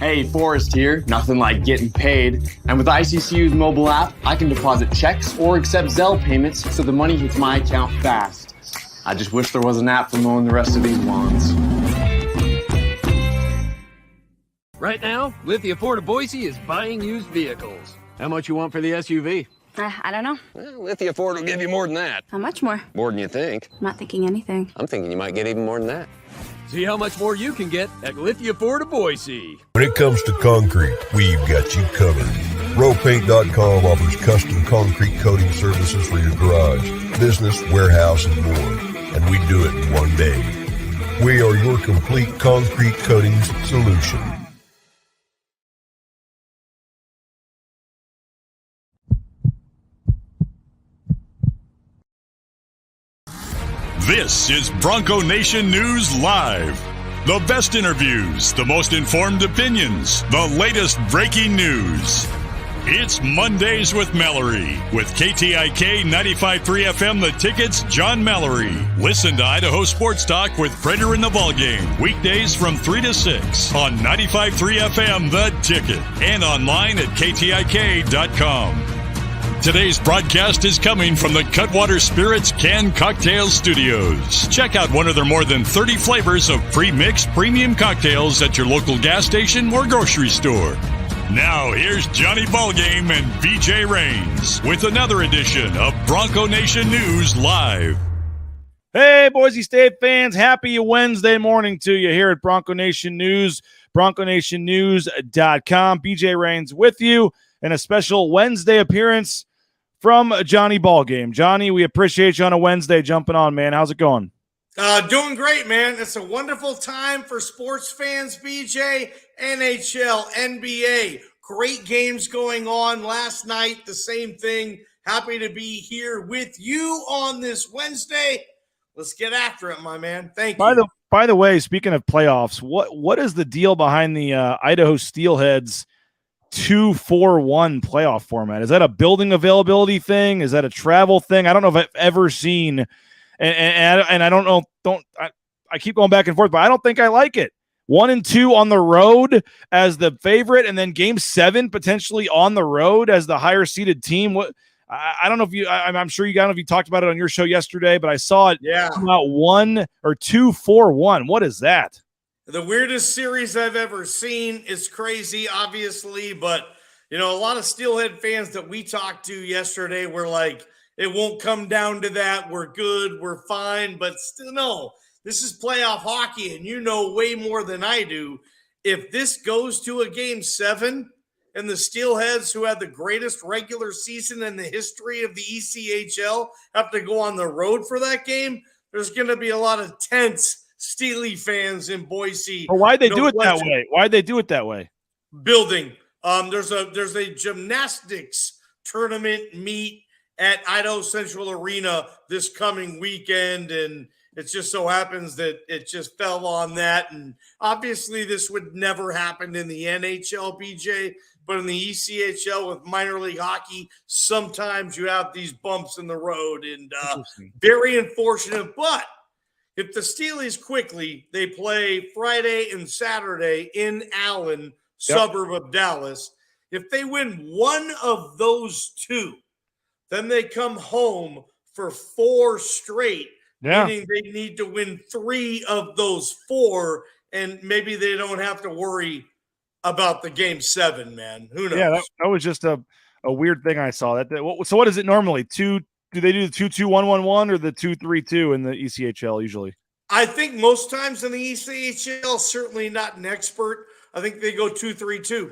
Hey, Forrest here. Nothing like getting paid. And with ICCU's mobile app, I can deposit checks or accept Zelle payments so the money hits my account fast. I just wish there was an app for mowing the rest of these lawns. Right now, Lithia Ford of Boise is buying used vehicles. How much you want for the SUV? I don't know. Well, Lithia Ford will give you more than that. How much more? More than you think. I'm not thinking anything. I'm thinking you might get even more than that. See how much more you can get at Lithia Ford of Boise. When it comes to concrete, we've got you covered. RowPaint.com offers custom concrete coating services for your garage, business, warehouse, and more. And we do it in one day. We are your complete concrete coatings solution. This is Bronco Nation News Live. The best interviews, the most informed opinions, the latest breaking news. It's Mondays with Mallory with KTIK 95.3 FM The Ticket's John Mallory. Listen to Idaho Sports Talk with Prater in the Ballgame. Weekdays from 3 to 6 on 95.3 FM The Ticket and online at KTIK.com. Today's broadcast is coming from the Cutwater Spirits Canned Cocktail Studios. Check out one of their more than 30 flavors of pre-mixed premium cocktails at your local gas station or grocery store. Now, here's Johnny Ballgame and BJ Rains with another edition of Bronco Nation News Live. Hey, Boise State fans, happy Wednesday morning to you here at Bronco Nation News, BroncoNationNews.com. BJ Rains with you, and a special Wednesday appearance from Johnny Ballgame. Johnny, we appreciate you on a Wednesday jumping on, man. How's it going? Doing great, man. It's a wonderful time for sports fans, BJ. NHL, NBA, great games going on. Last night, the same thing. Happy to be here with you on this Wednesday. Let's get after it, my man. Thank you. By the way, speaking of playoffs, what is the deal behind the Idaho Steelheads 2-4-1 playoff format? Is that a building availability thing? Is that a travel thing? I don't know if I've ever seen, and I don't know. I keep going back and forth, but I don't think I like it. 1 and 2 on the road as the favorite, and then Game 7 potentially on the road as the higher seeded team. What I don't know if you. I'm sure you. I don't know if you talked about it on your show yesterday, but I saw it come out 1 or 2-4-1. What is that? The weirdest series I've ever seen. Is crazy, obviously, but a lot of Steelhead fans that we talked to yesterday were like, it won't come down to that. We're good. We're fine. But still, no, this is playoff hockey, and you know way more than I do. If this goes to a Game 7 and the Steelheads, who had the greatest regular season in the history of the ECHL, have to go on the road for that game, there's going to be a lot of tense Steely fans in Boise. Or why'd they do it that way? Why'd they do it that way? Building. There's a gymnastics tournament meet at Idaho Central Arena this coming weekend, and it just so happens that it just fell on that. And obviously this would never happen in the NHL, BJ, but in the ECHL with minor league hockey, sometimes you have these bumps in the road, and very unfortunate. But if the Steelies quickly, they play Friday and Saturday in Allen, suburb of Dallas. If they win one of those two, then they come home for 4 straight, meaning they need to win 3 of those 4, and maybe they don't have to worry about the Game 7, man. Who knows? Yeah, that was just a weird thing I saw. So what is it normally? Do they do the 2-2-1-1-1 or the 2-3-2 in the ECHL usually? I think most times in the ECHL, certainly not an expert. I think they go 2-3-2.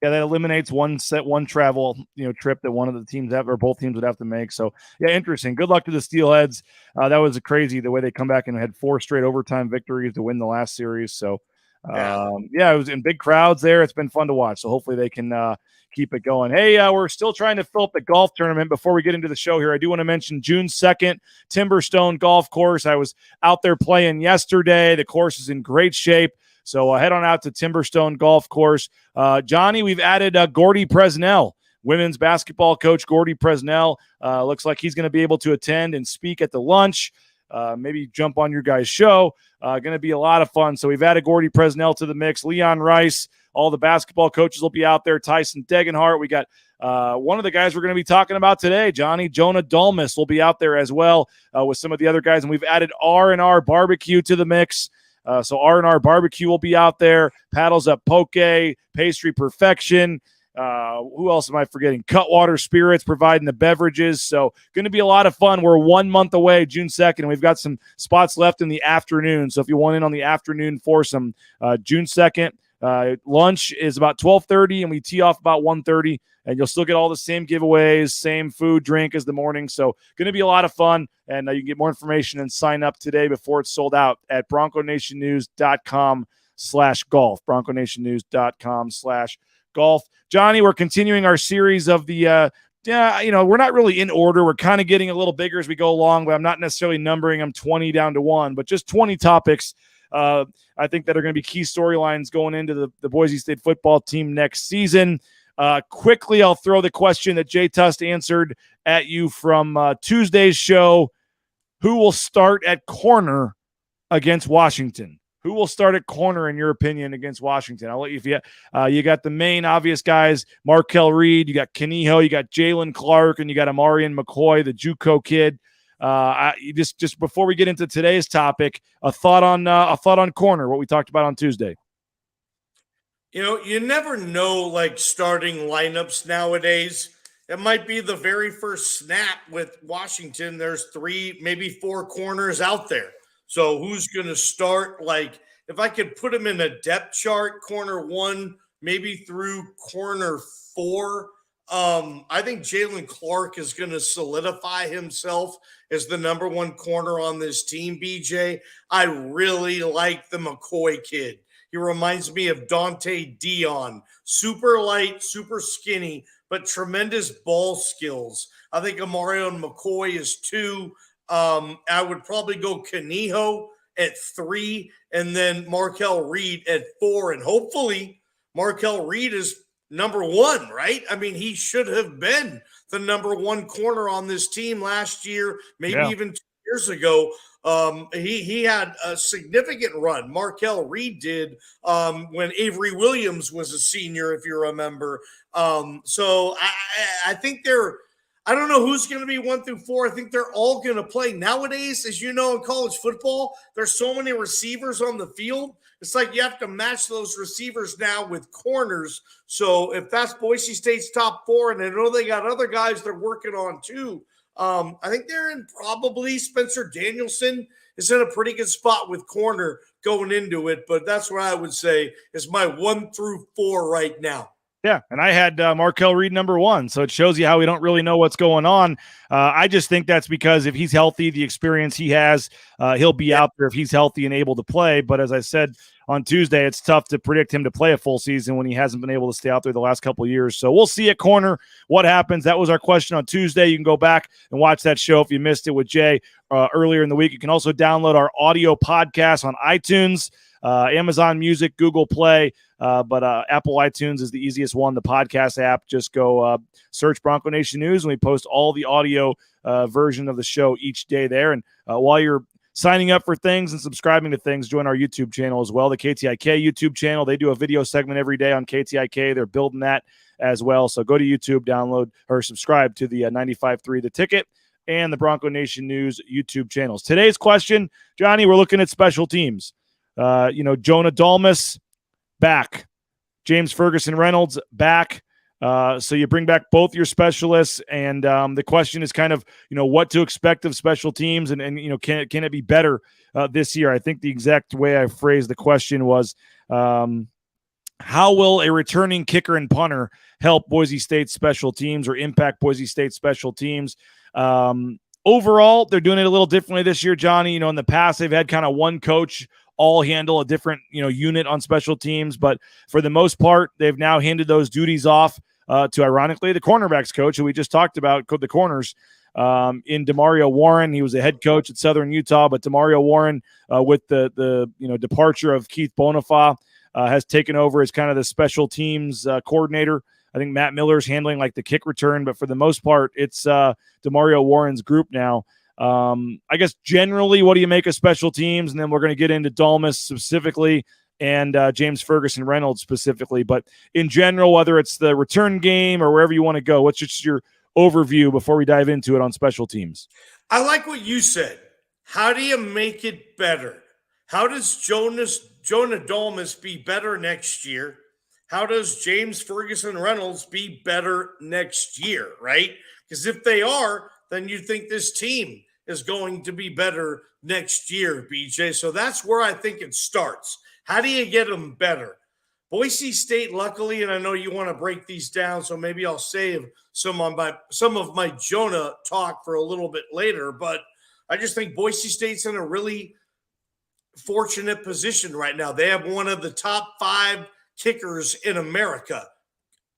Yeah, that eliminates one travel, trip that one of the teams have, or both teams would have to make. So yeah, interesting. Good luck to the Steelheads. That was crazy the way they come back and had 4 straight overtime victories to win the last series. So it was in big crowds there. It's been fun to watch. So hopefully they can keep it going. Hey, we're still trying to fill up the golf tournament. Before we get into the show here, I do want to mention June 2nd, Timberstone Golf Course. I was out there playing yesterday. The course is in great shape. So head on out to Timberstone Golf Course. Johnny, we've added Gordy Presnell, women's basketball coach Gordy Presnell. Looks like he's going to be able to attend and speak at the lunch. Maybe jump on your guys' show. Going to be a lot of fun. So we've added Gordy Presnell to the mix. Leon Rice, All the basketball coaches will be out there. Tyson Degenhart. We got one of the guys we're going to be talking about today, Jonah Dalmas, will be out there as well with some of the other guys. And we've added R&R Barbecue to the mix. So R&R Barbecue will be out there. Paddles Up Poke, Pastry Perfection. Who else am I forgetting? Cutwater Spirits providing the beverages. So going to be a lot of fun. We're 1 month away, June 2nd, and we've got some spots left in the afternoon. So if you want in on the afternoon foursome, June 2nd, lunch is about 12:30, and we tee off about 1:30, and you'll still get all the same giveaways, same food, drink as the morning. So going to be a lot of fun, and you can get more information and sign up today before it's sold out at bronconationnews.com/golf, bronconationnews.com/golf. Johnny, we're continuing our series of the we're not really in order. We're kind of getting a little bigger as we go along, but I'm not necessarily numbering them 20 down to 1, but just 20 topics I think that are going to be key storylines going into the Boise State football team next season. Quickly, I'll throw the question that Jay Tust answered at you from Tuesday's show. Who will start at corner against Washington? Who will start at corner, in your opinion, against Washington? I'll let you, you got the main obvious guys, Markel Reed, you got Kaniho, you got Jalen Clark, and you got Amarian McCoy, the JUCO kid. Just before we get into today's topic, a thought on corner, what we talked about on Tuesday. You never know, like, starting lineups nowadays. It might be the very first snap with Washington. There's 3, maybe 4 corners out there. So who's going to start? Like, if I could put him in a depth chart, corner 1, maybe through corner 4, I think Jalen Clark is going to solidify himself as the number 1 corner on this team, BJ. I really like the McCoy kid. He reminds me of Dante Dion. Super light, super skinny, but tremendous ball skills. I think Amarion McCoy is 2. I would probably go Kaniho at 3, and then Markel Reed at 4. And hopefully Markel Reed is number 1, right? I mean, he should have been the number 1 corner on this team last year, maybe even 2 years ago. He had a significant run. Markel Reed did when Avery Williams was a senior, if you remember. So I think I don't know who's going to be 1 through 4. I think they're all going to play. Nowadays, as you know, in college football, there's so many receivers on the field. It's like you have to match those receivers now with corners. So if that's Boise State's top 4, and I know they got other guys they're working on too, I think they're in probably Spencer Danielson is in a pretty good spot with corner going into it. But that's what I would say is my 1 through 4 right now. Yeah, and I had Markel Reed number 1, so it shows you how we don't really know what's going on. I just think that's because if he's healthy, the experience he has, he'll be out there if he's healthy and able to play. But as I said on Tuesday, it's tough to predict him to play a full season when he hasn't been able to stay out there the last couple of years. So we'll see at corner what happens. That was our question on Tuesday. You can go back and watch that show if you missed it with Jay earlier in the week. You can also download our audio podcast on iTunes, Amazon Music, Google Play, but Apple iTunes is the easiest one, the podcast app. Just go search Bronco Nation News, and we post all the audio version of the show each day there. And while you're signing up for things and subscribing to things, join our YouTube channel as well, the KTIK YouTube channel. They do a video segment every day on KTIK. They're building that as well. So go to YouTube, download or subscribe to the 95.3 The Ticket and the Bronco Nation News YouTube channels. Today's question, Johnny, we're looking at special teams. Jonah Dalmas, back. James Ferguson-Reynolds, back. So you bring back both your specialists, and the question is kind of, what to expect of special teams, and can it be better this year? I think the exact way I phrased the question was, how will a returning kicker and punter help Boise State special teams or impact Boise State special teams? Overall, they're doing it a little differently this year, Johnny. In the past, they've had kind of one coach all handle a different, unit on special teams. But for the most part, they've now handed those duties off to, ironically, the cornerbacks coach who we just talked about, the corners, in DeMario Warren. He was a head coach at Southern Utah, but DeMario Warren, with the departure of Keith Bonifa, has taken over as kind of the special teams coordinator. I think Matt Miller's handling like the kick return, but for the most part, it's DeMario Warren's group now. I guess generally, what do you make of special teams? And then we're going to get into Dalmas specifically. and James Ferguson-Reynolds specifically. But in general, whether it's the return game or wherever you want to go, what's just your overview before we dive into it on special teams? I like what you said. How do you make it better? How does Jonah Dalmas be better next year? How does James Ferguson-Reynolds be better next year, right? Because if they are, then you think this team is going to be better next year, BJ. So that's where I think it starts. How do you get them better? Boise State, luckily, and I know you want to break these down, so maybe I'll save some of my Jonah talk for a little bit later, but I just think Boise State's in a really fortunate position right now. They have one of the top 5 kickers in America.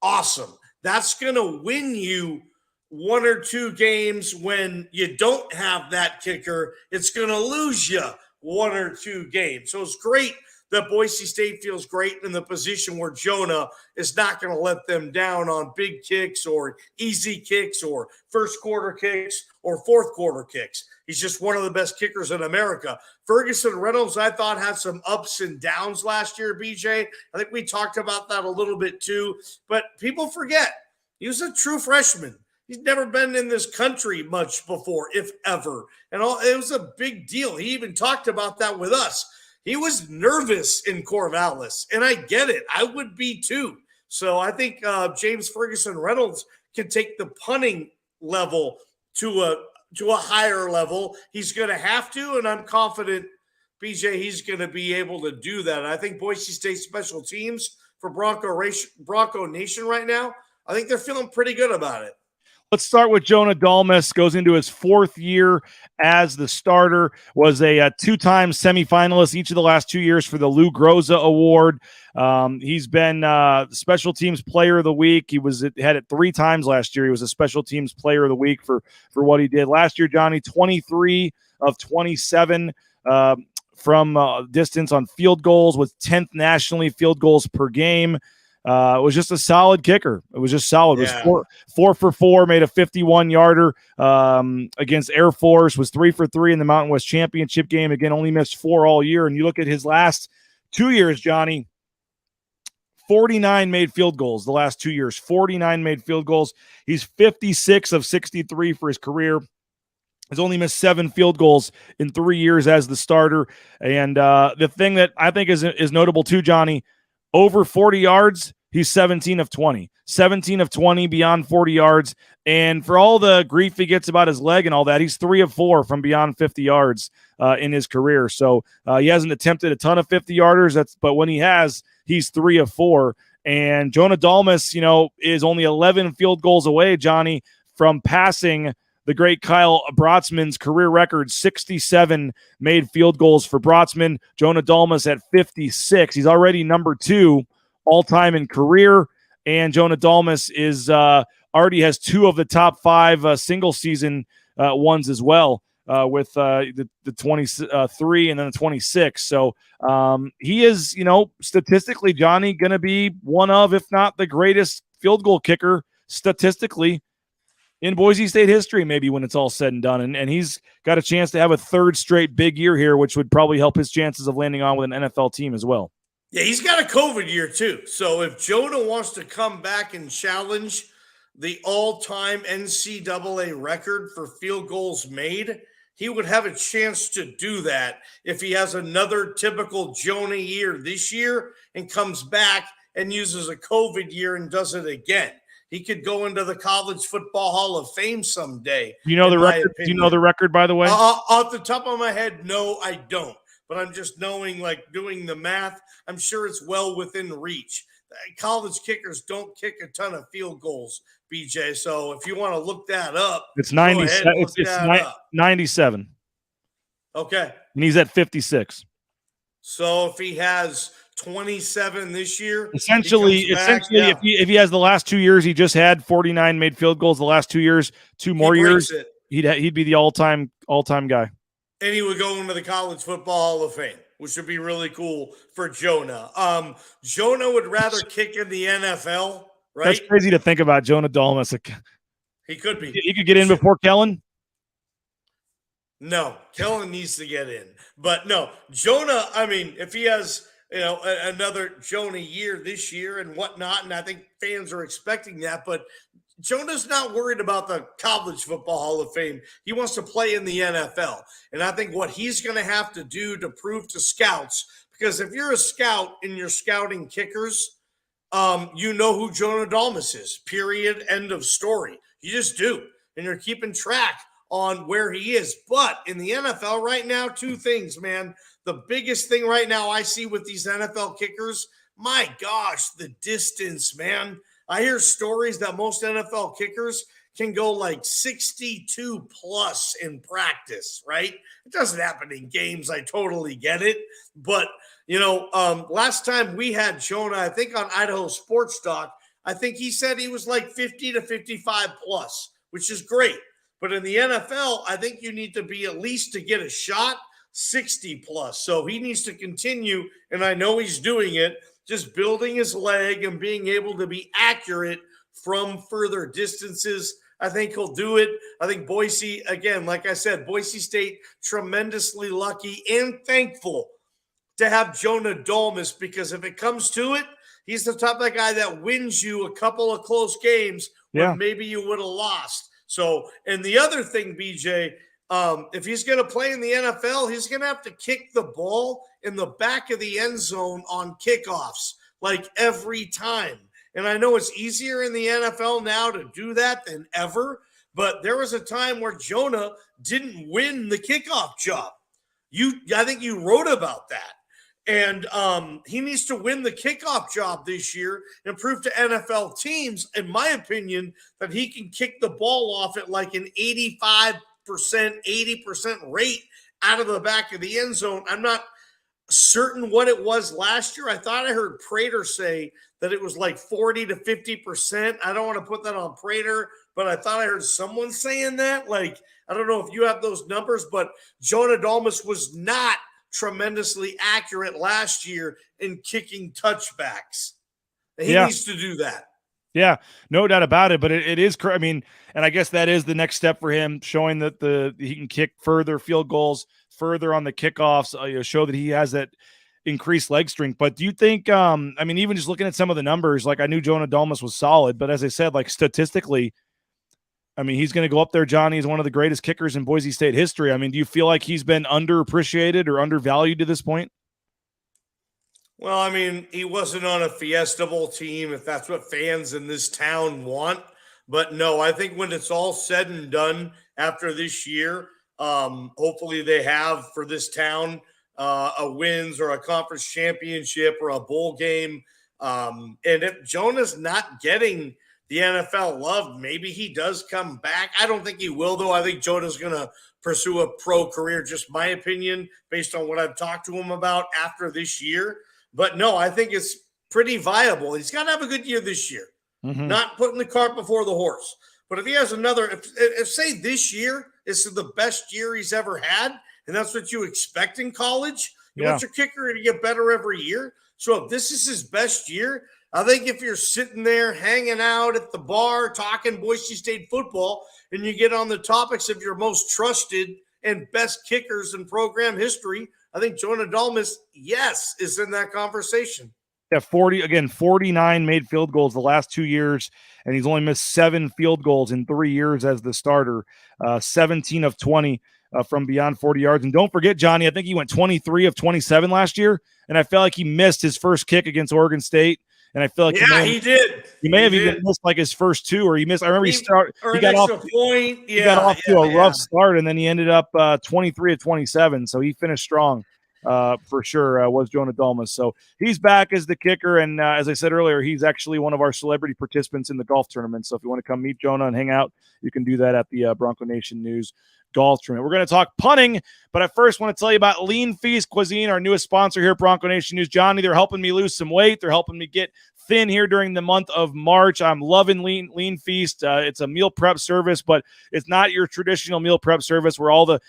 Awesome. That's going to win you 1 or 2 games when you don't have that kicker. It's going to lose you 1 or 2 games. So it's great that Boise State feels great in the position where Jonah is not going to let them down on big kicks or easy kicks or first quarter kicks or fourth quarter kicks. He's just one of the best kickers in America. Ferguson-Reynolds, I thought, had some ups and downs last year, BJ. I think we talked about that a little bit too, but people forget he was a true freshman. He's never been in this country much before, if ever. And it was a big deal. He even talked about that with us. He was nervous in Corvallis, and I get it. I would be too. So I think James Ferguson-Reynolds can take the punting level to a higher level. He's going to have to, and I'm confident, BJ, he's going to be able to do that. I think Boise State special teams for Bronco Nation right now, I think they're feeling pretty good about it. Let's start with Jonah Dalmas. Goes into his 4th year as the starter. Was a 2-time semifinalist each of the last 2 years for the Lou Groza Award. He's been special teams player of the week. He had it 3 times last year. He was a special teams player of the week for what he did last year. Johnny, 23 of 27 from distance on field goals, with 10th nationally field goals per game. It was just a solid kicker. It was just solid. Yeah. It was 4 for 4, made a 51-yarder against Air Force, was 3 for 3 in the Mountain West Championship game. Again, only missed 4 all year. And you look at his last 2 years, Johnny, 49 made field goals the last 2 years. 49 made field goals. He's 56 of 63 for his career. He's only missed 7 field goals in 3 years as the starter. And the thing that I think is notable too, Johnny, over 40 yards, he's 17 of 20. 17 of 20 beyond 40 yards. And for all the grief he gets about his leg and all that, he's 3 of 4 from beyond 50 yards in his career. So he hasn't attempted a ton of 50-yarders, but when he has, he's 3 of 4. And Jonah Dalmas, is only 11 field goals away, Johnny, from passing the great Kyle Brotzman's career record, 67 made field goals for Brotzman. Jonah Dalmas at 56. He's already number 2 all-time in career, and Jonah Dalmas is already has 2 of the top 5 single-season ones as well, with the 23 and then the 26. So he is, statistically, Johnny, going to be one of, if not the greatest field goal kicker statistically in Boise State history, maybe, when it's all said and done. And he's got a chance to have a 3rd straight big year here, which would probably help his chances of landing on with an NFL team as well. Yeah, he's got a COVID year too. So if Jonah wants to come back and challenge the all-time NCAA record for field goals made, he would have a chance to do that if he has another typical Jonah year this year and comes back and uses a COVID year and does it again. He could go into the College Football Hall of Fame someday. You know the record? Do you know the record, by the way? Off the top of my head, no, I don't. But I'm just knowing, doing the math, I'm sure it's well within reach. College kickers don't kick a ton of field goals, BJ. So if you want to look that up, it's 97. It's 97. Okay. And he's at 56. So if he has 27 this year, essentially, if he has the last 2 years, he just had 49 made field goals. The last 2 years, 2 more years, he'd be the all-time guy. And he would go into the College Football Hall of Fame, which would be really cool for Jonah. Jonah would rather kick in the NFL, right? That's crazy to think about. Jonah Dalmas. He could be. He could get in before Kellen? No, Kellen needs to get in. But no, Jonah, if he has another Jonah year this year and whatnot. And I think fans are expecting that. But Jonah's not worried about the College Football Hall of Fame. He wants to play in the NFL. And I think what he's going to have to do to prove to scouts, because if you're a scout and you're scouting kickers, you know who Jonah Dalmas is, period, end of story. You just do. And you're keeping track on where he is. But in the NFL right now, two things, man. The biggest thing right now I see with these NFL kickers, my gosh, the distance, man. I hear stories that most NFL kickers can go like 62 plus in practice, right? It doesn't happen in games. I totally get it. But, last time we had Jonah, I think on Idaho Sports Talk, I think he said he was like 50 to 55 plus, which is great. But in the NFL, I think you need to be at least to get a shot 60 plus. So he needs to continue, and I know he's doing it, just building his leg and being able to be accurate from further distances. I think he'll do it. I think Boise, again, like I said, Boise State, tremendously lucky and thankful to have Jonah Dalmas, because if it comes to it, he's the type of guy that wins you a couple of close games when maybe you would have lost. So, and the other thing, BJ, if he's going to play in the NFL, he's going to have to kick the ball in the back of the end zone on kickoffs, like every time. And I know it's easier in the NFL now to do that than ever, but there was a time where Jonah didn't win the kickoff job. I think you wrote about that. And he needs to win the kickoff job this year and prove to NFL teams, in my opinion, that he can kick the ball off at like an 85%, 80% rate out of the back of the end zone. I'm not certain what it was last year. I thought I heard Prater say that it was like 40 to 50%. I don't want to put that on Prater, but I thought I heard someone saying that. Like, I don't know if you have those numbers, but Jonah Dalmas was not tremendously accurate last year in kicking touchbacks. He needs to do that. Yeah, no doubt about it. But it is, I mean, and I guess that is the next step for him, showing that he can kick further field goals, further on the kickoffs, show that he has that increased leg strength. But do you think, even just looking at some of the numbers, like I knew Jonah Dalmas was solid, but as I said, like statistically, he's going to go up there, Johnny, as one of the greatest kickers in Boise State history. Do you feel like he's been underappreciated or undervalued to this point? Well, he wasn't on a Fiesta Bowl team, if that's what fans in this town want. But no, I think when it's all said and done after this year, hopefully they have for this town a wins or a conference championship or a bowl game. And if Jonah's not getting the NFL love, maybe he does come back. I don't think he will, though. I think Jonah's going to pursue a pro career, just my opinion, based on what I've talked to him about after this year. But no, I think it's pretty viable. He's got to have a good year this year, not putting the cart before the horse. But if he has another, if say this year is the best year he's ever had, and that's what you expect in college, you want your kicker to get better every year. So if this is his best year, I think if you're sitting there hanging out at the bar talking Boise State football and you get on the topics of your most trusted and best kickers in program history, I think Jonah Dalmas, is in that conversation. Yeah, 49 made field goals the last 2 years, and he's only missed 7 field goals in 3 years as the starter, 17 of 20 from beyond 40 yards. And don't forget, Johnny, I think he went 23 of 27 last year, and I felt like he missed his first kick against Oregon State. And I feel like he did. He may have even missed like his first 2, or he missed. I remember he got off to a rough start, and then he ended up 23 of 27. So he finished strong for sure. Was Jonah Dalmas. So he's back as the kicker, and as I said earlier, he's actually one of our celebrity participants in the golf tournament. So if you want to come meet Jonah and hang out, you can do that at the Bronco Nation News golf tournament. We're going to talk punting, but I first want to tell you about Lean Feast Cuisine, our newest sponsor here at Bronco Nation News. Johnny, they're helping me lose some weight. They're helping me get thin here during the month of March. I'm loving Lean Feast. It's a meal prep service, but it's not your traditional meal prep service where all the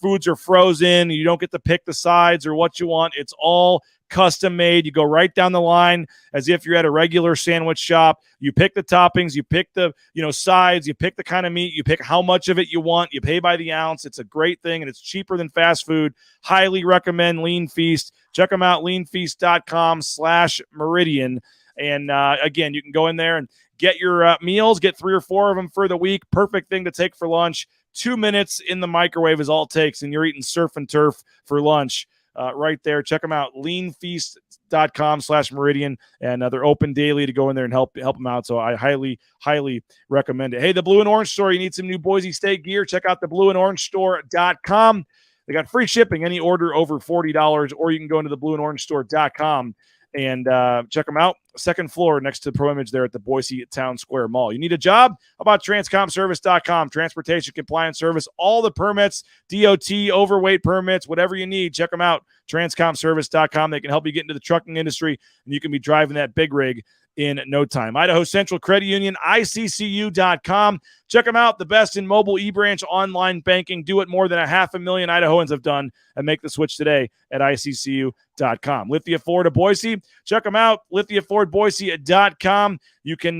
foods are frozen. You don't get to pick the sides or what you want. It's all custom made. You go right down the line as if you're at a regular sandwich shop. You pick the toppings, you pick the sides, you pick the kind of meat, you pick how much of it you want. You pay by the ounce. It's a great thing, and it's cheaper than fast food. Highly recommend Lean Feast. Check them out, leanfeast.com/Meridian. And again, you can go in there and get your meals, get 3 or 4 of them for the week. Perfect thing to take for lunch. 2 minutes in the microwave is all it takes, and you're eating surf and turf for lunch right there. Check them out, leanfeast.com/Meridian, and they're open daily to go in there and help them out. So I highly, highly recommend it. Hey, the Blue and Orange Store, you need some new Boise State gear. Check out the blueandorangestore.com. They got free shipping, any order over $40, or you can go into the blueandorangestore.com and check them out. Second floor next to Pro Image there at the Boise Town Square Mall. You need a job? How about transcomservice.com? Transportation compliance service, all the permits, DOT, overweight permits, whatever you need. Check them out. Transcomservice.com. They can help you get into the trucking industry, and you can be driving that big rig in no time. Idaho Central Credit Union, ICCU.com. Check them out. The best in mobile e-branch online banking. Do it more than 500,000 Idahoans have done, and make the switch today at ICCU.com. Lithia Ford of Boise. Check them out. LithiaFordBoise.com. You can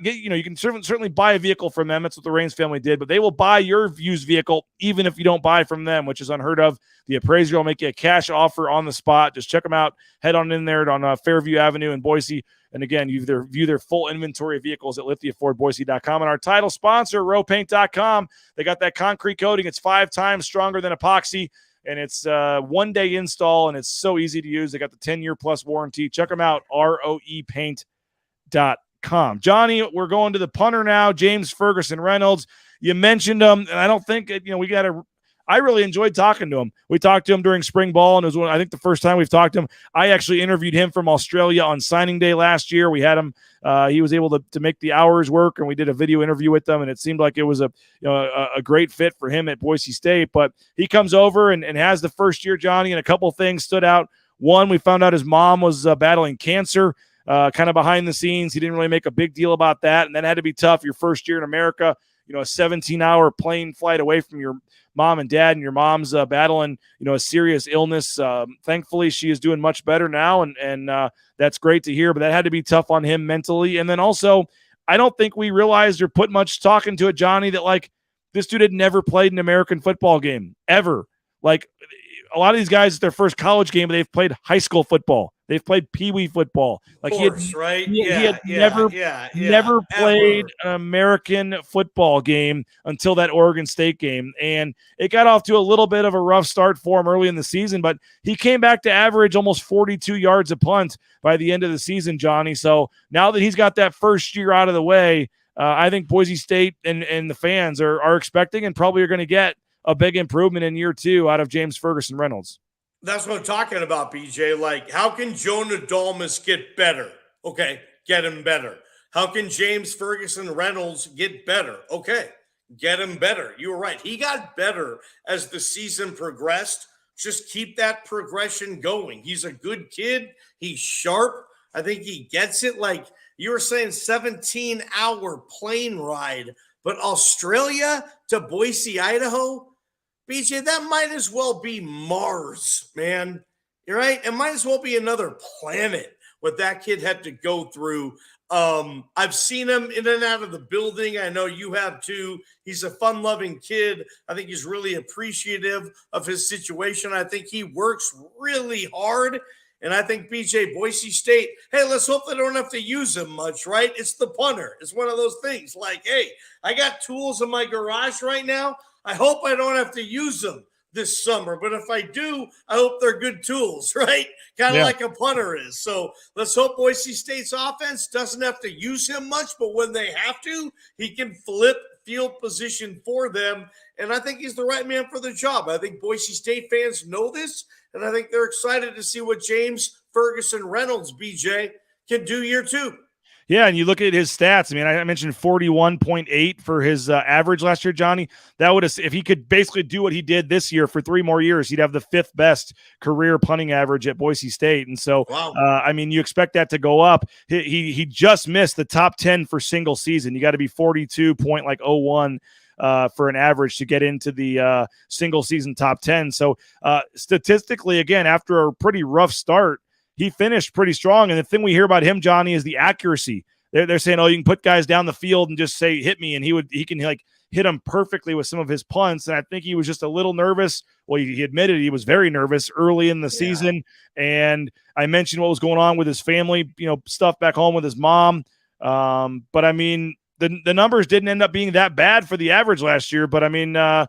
you can certainly buy a vehicle from them. That's what the Raines family did, but they will buy your used vehicle even if you don't buy from them, which is unheard of. The appraiser will make you a cash offer on the spot. Just check them out. Head on in there on Fairview Avenue in Boise. And again, you view their full inventory of vehicles at LithiaFordBoise.com. And our title sponsor, RowPaint.com. They got that concrete coating. It's 5 times stronger than epoxy, and it's 1-day install, and it's so easy to use. They got the 10-year plus warranty. Check them out, ROEPaint.com. Johnny, we're going to the punter now, James Ferguson-Reynolds. You mentioned him, and I don't think I really enjoyed talking to him. We talked to him during spring ball, and it was I think the first time we've talked to him. I actually interviewed him from Australia on signing day last year. We had him. He was able to make the hours work, and we did a video interview with them, and it seemed like it was a great fit for him at Boise State. But he comes over and has the first year, Johnny, and a couple things stood out. One, we found out his mom was battling cancer. Kind of behind the scenes. He didn't really make a big deal about that, and that had to be tough your first year in America. A 17-hour plane flight away from your mom and dad, and your mom's battling, a serious illness. Thankfully, she is doing much better now, and that's great to hear, but that had to be tough on him mentally. And then also, I don't think we realized or put much talk into it, Johnny, that, this dude had never played an American football game, ever. A lot of these guys, it's their first college game, but they've played high school football. They've played peewee football. He had never played an American football game until that Oregon State game. And it got off to a little bit of a rough start for him early in the season, but he came back to average almost 42 yards a punt by the end of the season, Johnny. So now that he's got that first year out of the way, I think Boise State and the fans are expecting and probably are going to get a big improvement in year 2 out of James Ferguson-Reynolds. That's what I'm talking about, BJ. How can Jonah Dalmas get better? Okay, get him better. How can James Ferguson-Reynolds get better? Okay, get him better. You were right. He got better as the season progressed. Just keep that progression going. He's a good kid. He's sharp. I think he gets it. You were saying, 17-hour plane ride, but Australia to Boise, Idaho, BJ, that might as well be Mars, man. You're right. It might as well be another planet what that kid had to go through. I've seen him in and out of the building. I know you have too. He's a fun-loving kid. I think he's really appreciative of his situation. I think he works really hard. And I think, BJ, Boise State, hey, let's hope they don't have to use him much, right? It's the punter. It's one of those things hey, I got tools in my garage right now. I hope I don't have to use them this summer, but if I do, I hope they're good tools, right? Kind of like a punter is. So let's hope Boise State's offense doesn't have to use him much, but when they have to, he can flip field position for them. And I think he's the right man for the job. I think Boise State fans know this, and I think they're excited to see what James Ferguson-Reynolds, BJ, can do year 2. Yeah, and you look at his stats. I mean, I mentioned 41.8 for his average last year, Johnny. That would have, if he could basically do what he did this year for 3 more years, he'd have the 5th best career punting average at Boise State. And so, I mean, you expect that to go up. He just missed the top 10 for single season. You got to be 42.01 for an average to get into the single season top 10. So statistically, again, after a pretty rough start, he finished pretty strong. And the thing we hear about him, Johnny, is the accuracy. They're saying, oh, you can put guys down the field and just say, hit me. And he can like hit him perfectly with some of his punts. And I think he was just a little nervous. Well, he admitted he was very nervous early in the season. And I mentioned what was going on with his family, stuff back home with his mom. But I mean, the numbers didn't end up being that bad for the average last year. But I mean, I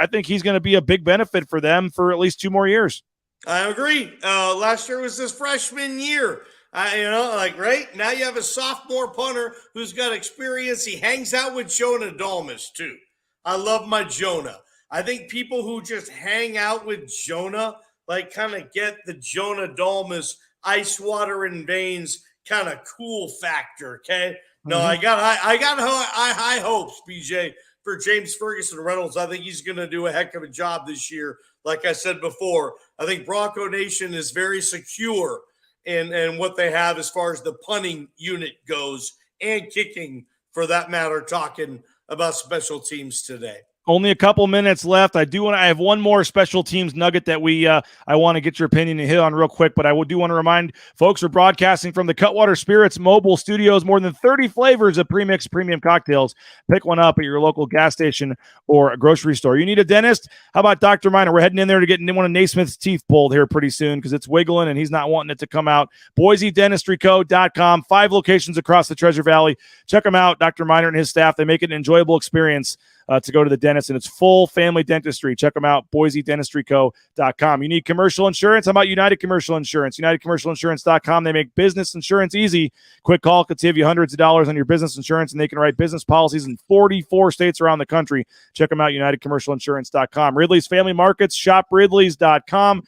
think he's going to be a big benefit for them for at least 2 more years. I agree. Last year was his freshman year. Right now you have a sophomore punter who's got experience. He hangs out with Jonah Dalmas too. I love my Jonah. I think people who just hang out with Jonah, like kind of get the Jonah Dalmas ice water in veins kind of cool factor. Okay. No, I got high hopes, BJ, for James Ferguson-Reynolds. I think he's going to do a heck of a job this year. Like I said before, I think Bronco Nation is very secure in what they have as far as the punting unit goes and kicking, for that matter, talking about special teams today. Only a couple minutes left. I have one more special teams nugget that I want to get your opinion and hit on real quick, but I do want to remind folks we're broadcasting from the Cutwater Spirits mobile studios. More than 30 flavors of premixed premium cocktails. Pick one up at your local gas station or a grocery store. You need a dentist? How about Dr. Miner? We're heading in there to get one of Naismith's teeth pulled here pretty soon because it's wiggling and he's not wanting it to come out. BoiseDentistryCo.com. 5 locations across the Treasure Valley. Check them out. Dr. Miner and his staff, they make it an enjoyable experience to go to the dentist, and it's full family dentistry. Check them out, BoiseDentistryCo.com. You need commercial insurance? How about United Commercial Insurance? UnitedCommercialInsurance.com. They make business insurance easy. Quick call could save you hundreds of dollars on your business insurance, and they can write business policies in 44 states around the country. Check them out, UnitedCommercialInsurance.com. Ridley's Family Markets, shopridleys.com.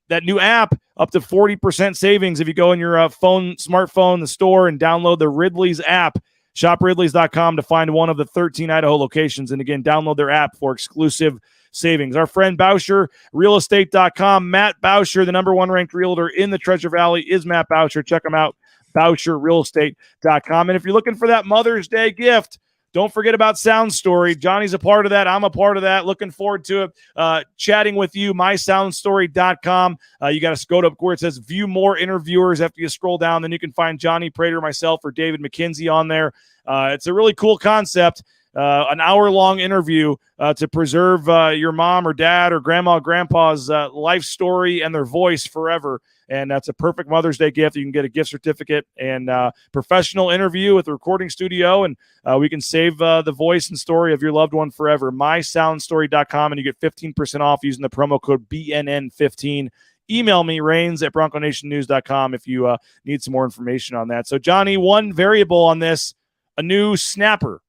That new app, up to 40% savings if you go in your smartphone, the store, and download the Ridley's app. ShopRidleys.com to find one of the 13 Idaho locations. And again, download their app for exclusive savings. Our friend Boucher, realestate.com. Matt Boucher, the number 1 ranked realtor in the Treasure Valley, is Matt Boucher. Check him out, BoucherRealestate.com. And if you're looking for that Mother's Day gift, don't forget about Sound Story. Johnny's a part of that. I'm a part of that. Looking forward to it. Chatting with you, mysoundstory.com. You got to go to where it says view more interviewers. After you scroll down, then you can find Johnny Prater, myself, or David McKenzie on there. It's a really cool concept. An hour-long interview to preserve your mom or dad or grandma or grandpa's life story and their voice forever. And that's a perfect Mother's Day gift. You can get a gift certificate and professional interview with a recording studio, and we can save the voice and story of your loved one forever. MySoundStory.com, and you get 15% off using the promo code BNN15. Email me, Rains@BroncoNationNews.com, if you need some more information on that. So, Johnny, one variable on this, a new snapper.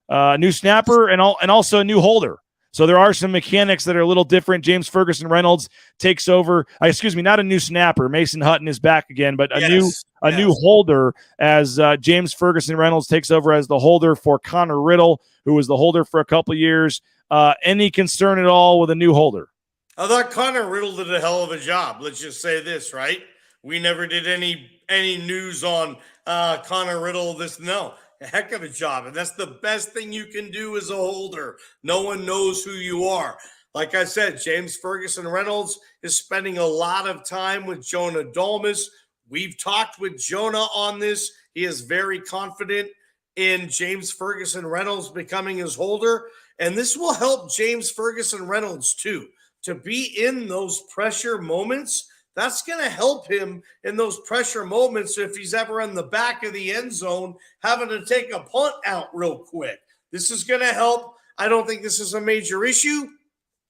And also a new holder. So there are some mechanics that are a little different. James Ferguson-Reynolds takes over. Not a new snapper. Mason Hutton is back again, but a new holder as James Ferguson-Reynolds takes over as the holder for Connor Riddle, who was the holder for a couple of years. Any concern at all with a new holder? I thought Connor Riddle did a hell of a job. Let's just say this, right? We never did any news on Connor Riddle. No. A heck of a job. And that's the best thing you can do as a holder. No one knows who you are. Like I said, James Ferguson-Reynolds is spending a lot of time with Jonah Dalmas. We've talked with Jonah on this. He is very confident in James Ferguson-Reynolds becoming his holder. And this will help James Ferguson-Reynolds too, to be in those pressure moments. That's going to help him in those pressure moments if he's ever in the back of the end zone having to take a punt out real quick. This is going to help. I don't think this is a major issue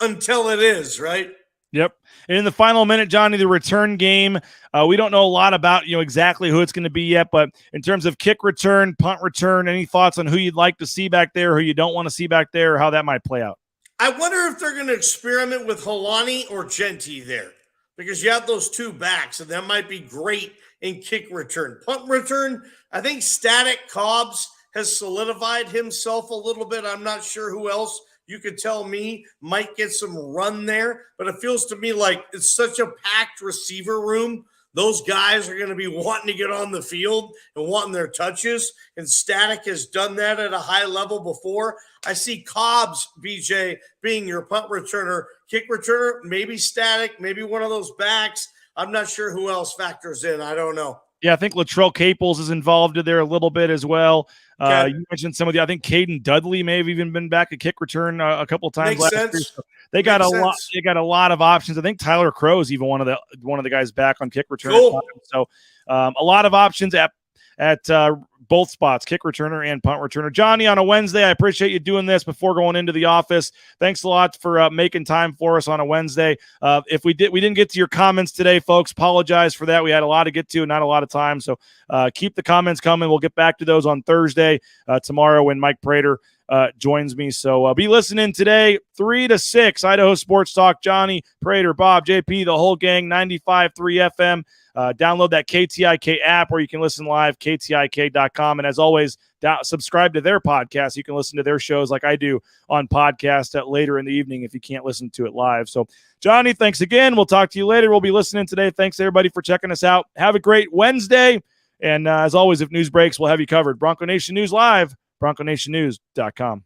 until it is, right? Yep. And in the final minute, Johnny, the return game, we don't know a lot about exactly who it's going to be yet, but in terms of kick return, punt return, any thoughts on who you'd like to see back there, who you don't want to see back there, or how that might play out? I wonder if they're going to experiment with Helani or Genty there, because you have those two backs, and that might be great in kick return. Punt return, I think Static Cobbs has solidified himself a little bit. I'm not sure who else you could tell me might get some run there, but it feels to me like it's such a packed receiver room those guys are going to be wanting to get on the field and wanting their touches. And Static has done that at a high level before. I see Cobbs, BJ, being your punt returner, kick returner, maybe Static, maybe one of those backs. I'm not sure who else factors in. I don't know. Yeah, I think Latrell Caples is involved in there a little bit as well. Okay. You mentioned some of the. I think Caden Dudley may have even been back at kick return a couple of times Makes last sense. year. So they got Makes a lot. sense. They got a lot of options. I think Tyler Crow is even one of the guys back on kick return. Cool. So a lot of options at both spots, kick returner and punt returner. Johnny, on a Wednesday, I appreciate you doing this before going into the office. Thanks a lot for making time for us on a Wednesday. If we didn't get to your comments today, folks, apologize for that. We had a lot to get to and not a lot of time. So keep the comments coming. We'll get back to those on Thursday, tomorrow when Mike Prater joins me. So be listening today, 3 to 6, Idaho Sports Talk. Johnny, Prater, Bob, JP, the whole gang, 95.3 FM. Download that KTIK app where you can listen live, KTIK.com. And as always, subscribe to their podcast. You can listen to their shows like I do on podcast later in the evening if you can't listen to it live. So, Johnny, thanks again. We'll talk to you later. We'll be listening today. Thanks, everybody, for checking us out. Have a great Wednesday. And as always, if news breaks, we'll have you covered. Bronco Nation News Live, BroncoNationNews.com.